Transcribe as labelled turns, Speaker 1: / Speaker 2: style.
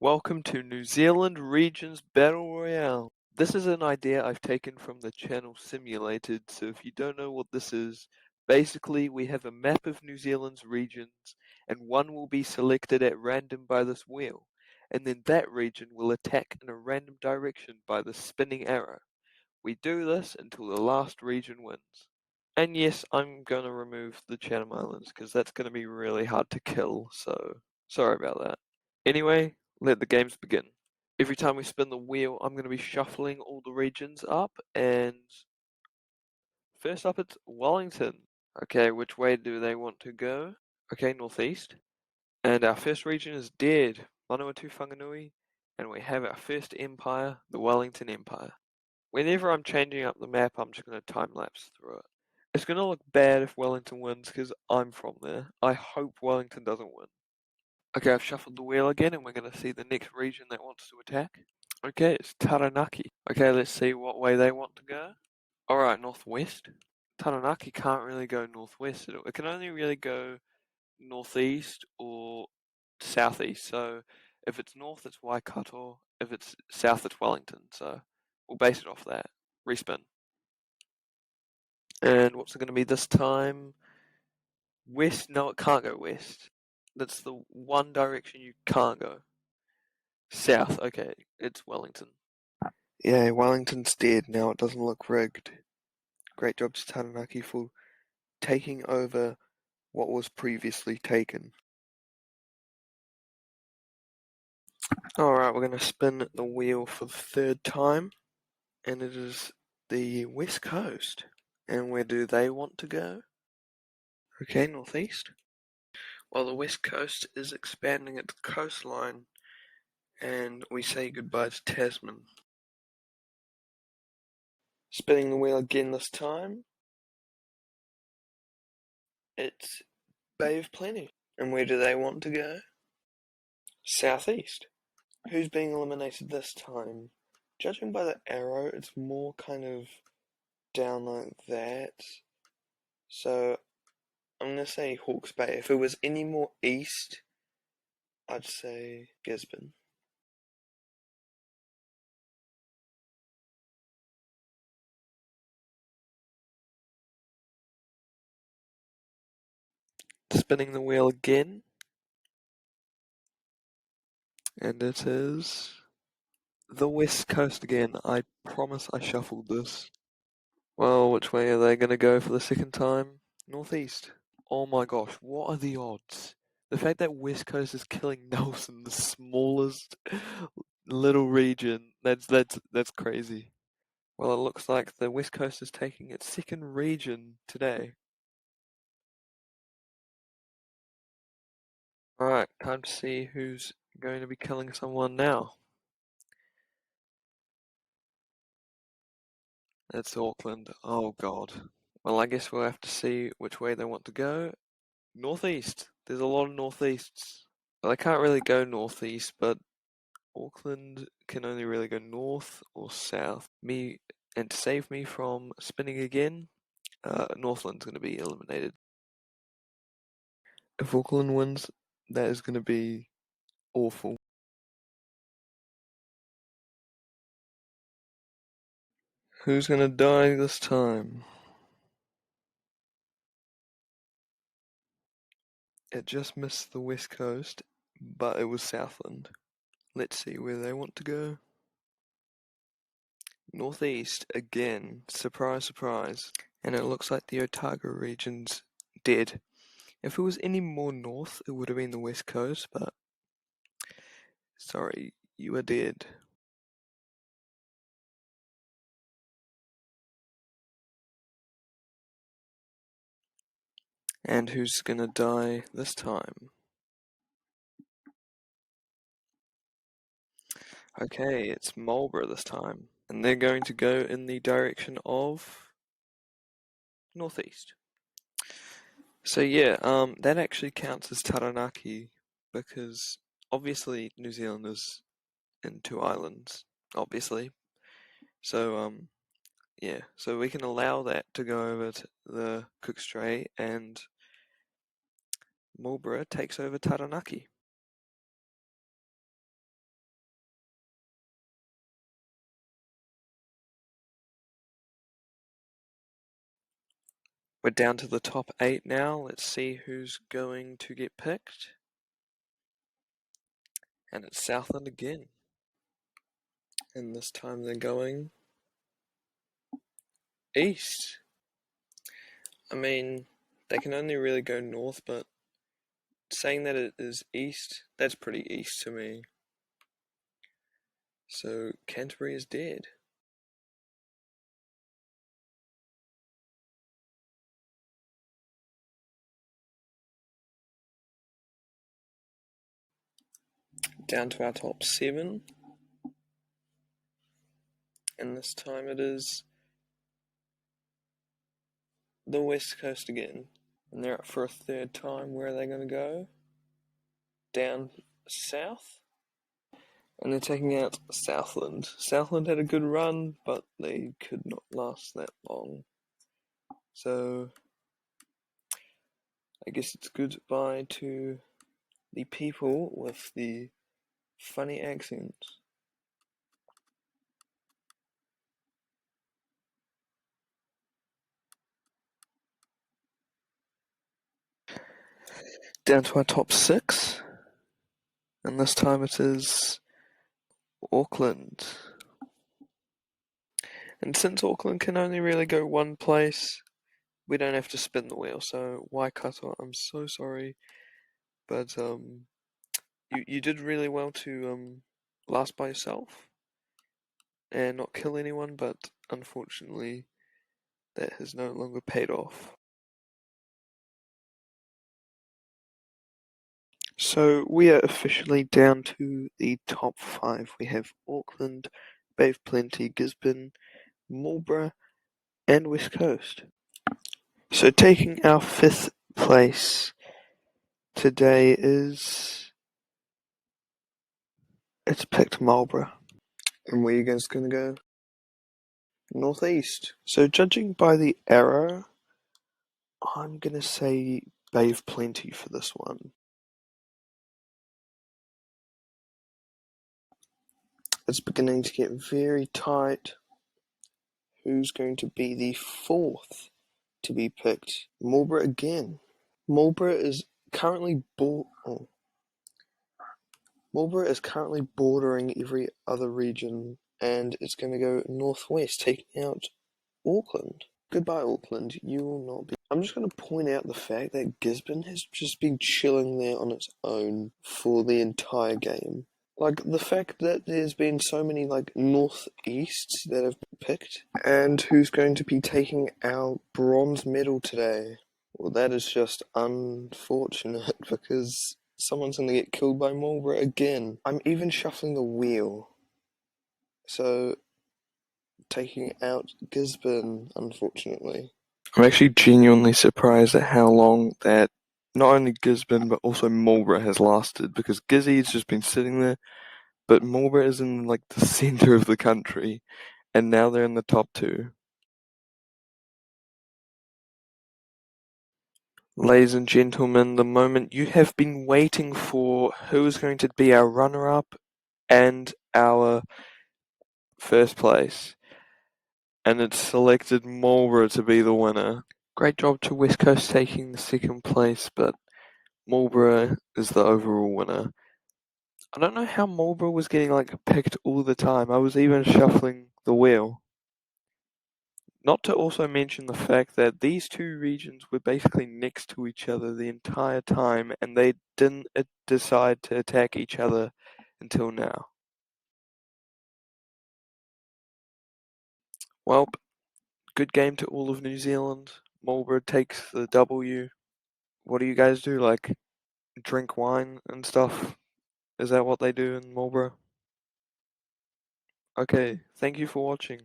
Speaker 1: Welcome to New Zealand Regions Battle Royale. This is an idea I've taken from the channel Simulated, so if you don't know what this is, basically we have a map of New Zealand's regions, and one will be selected at random by this wheel, and then that region will attack in a random direction by the spinning arrow. We do this until the last region wins. And yes, I'm going to remove the Chatham Islands, because that's going to be really hard to kill, so sorry about that. Anyway, let the games begin. Every time we spin the wheel, I'm going to be shuffling all the regions up, and first up it's Wellington. Okay, which way do they want to go? Okay, northeast. And our first region is dead, Manawatu Whanganui, and we have our first empire, the Wellington Empire. Whenever I'm changing up the map, I'm just going to time-lapse through it. It's going to look bad if Wellington wins because I'm from there. I hope Wellington doesn't win. Okay, I've shuffled the wheel again, and we're going to see the next region that wants to attack. Okay, it's Taranaki. Okay, let's see what way they want to go. Alright, northwest. Taranaki can't really go northwest at all. It can only really go northeast or southeast. So if it's north, it's Waikato. If it's south, it's Wellington. So we'll base it off that. Respin. And what's it going to be this time? West? No, it can't go west. That's the one direction you can't go. South, okay, it's Wellington. Yeah, Wellington's dead now, it doesn't look rigged. Great job to Taranaki for taking over what was previously taken. Alright, we're going to spin the wheel for the third time, and it is the west coast. And where do they want to go? Okay, northeast. Well, the west coast is expanding its coastline, and we say goodbye to Tasman. Spinning the wheel again this time. It's Bay of Plenty. And where do they want to go? Southeast. Who's being eliminated this time? Judging by the arrow, it's more kind of down like that. So I'm going to say Hawke's Bay. If it was any more east, I'd say Gisborne. Spinning the wheel again. And it is the west coast again. I promise I shuffled this. Well, which way are they going to go for the second time? Northeast. Oh my gosh, what are the odds? The fact that West Coast is killing Nelson, the smallest little region, that's crazy. Well, it looks like the West Coast is taking its second region today. Alright, time to see who's going to be killing someone now. It's Auckland. Oh god. Well, I guess we'll have to see which way they want to go. Northeast. There's a lot of northeasts. Well, they can't really go northeast, but Auckland can only really go north or south. And to save me from spinning again, Northland's going to be eliminated. If Auckland wins, that is going to be awful. Who's going to die this time? It just missed the west coast, but it was Southland. Let's see where they want to go. Northeast again. Surprise, surprise. And it looks like the Otago region's dead. If it was any more north, it would have been the west coast, but sorry, you are dead. And who's gonna die this time? Okay, it's Marlborough this time. And they're going to go in the direction of northeast. So yeah, that actually counts as Taranaki because obviously New Zealand is in two islands, obviously. So yeah, so we can allow that to go over to the Cook Strait, and Marlborough takes over Taranaki. We're down to the top 8 now. Let's see who's going to get picked. And it's Southland again. And this time they're going east. I mean, they can only really go north, but saying that it is east, that's pretty east to me. So Canterbury is dead. Down to our top 7. And this time it is the West Coast again. And they're up for a third time. Where are they going to go? Down south. And they're taking out Southland. Southland had a good run, but they could not last that long. So I guess it's goodbye to the people with the funny accents. Down to our top 6. And this time it is Auckland. And since Auckland can only really go one place, we don't have to spin the wheel. So Waikato, I'm so sorry, but you did really well to last by yourself and not kill anyone, but unfortunately that has no longer paid off. So we are officially down to the top 5. We have Auckland, Bay of Plenty, Gisborne, Marlborough, and West Coast. So taking our 5th place today is... it's picked Marlborough. And where are you guys going to go? Northeast. So judging by the arrow, I'm going to say Bay of Plenty for this one. It's beginning to get very tight. Who's going to be the 4th to be picked? Marlborough again. Marlborough is currently bordering every other region, and it's going to go northwest, taking out Auckland. Goodbye, Auckland. You will not be. I'm just going to point out the fact that Gisborne has just been chilling there on its own for the entire game. Like, the fact that there's been so many, like, northeasts that have been picked, and who's going to be taking our bronze medal today? Well, that is just unfortunate, because someone's going to get killed by Marlborough again. I'm even shuffling the wheel. So, taking out Gisborne, unfortunately. I'm actually genuinely surprised at how long that not only Gisborne but also Marlborough has lasted, because Gizzy's just been sitting there, but Marlborough is in like the center of the country, and now they're in the top 2. Ladies and gentlemen, the moment you have been waiting for, who is going to be our runner-up and our first place. And it's selected Marlborough to be the winner. Great job to West Coast taking the 2nd place, but Marlborough is the overall winner. I don't know how Marlborough was getting like picked all the time. I was even shuffling the wheel. Not to also mention the fact that these 2 regions were basically next to each other the entire time, and they didn't decide to attack each other until now. Well, good game to all of New Zealand. Marlborough takes the W. What do you guys do? Like, drink wine and stuff? Is that what they do in Marlborough? Okay, thank you for watching.